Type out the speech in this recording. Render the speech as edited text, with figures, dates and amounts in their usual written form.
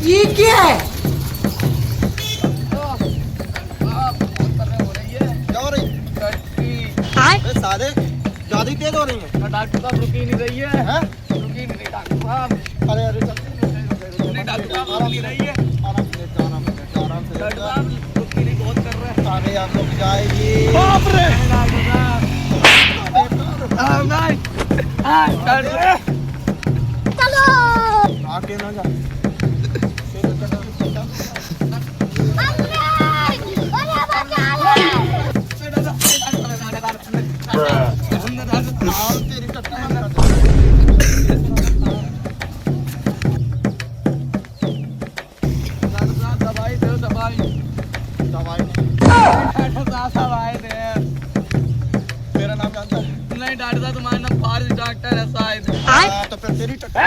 ये क्या है? क्या हो रही सादे ज्यादा ही तेज हो रही है। डॉक्टर साहब रुकी नहीं रही है, हैं? रुकी नहीं रही डॉक्टर साहब। अरे अरे नहीं डॉक्टर साहब रुक नहीं रही है, आराम से लेट जाओ, आराम से लेट जाओ, आराम से लेट डॉक्टर जाओ। साहब रुकी नहीं बहुत कर रहा है। अरे आप लोग जाएगी बाप रे डॉक्टर साहब, हाँ नहीं, हाँ डॉक्टर आके ना जा। तेरी टट्टी दवाई दो दवाई, दवाई डॉक्टर साहब दवाई दे। मेरा नाम जानता है? नहीं डॉक्टर साहब तुम्हारा नाम फारिस डॉक्टर है शायद। हाँ, तो फिर तेरी टट्टी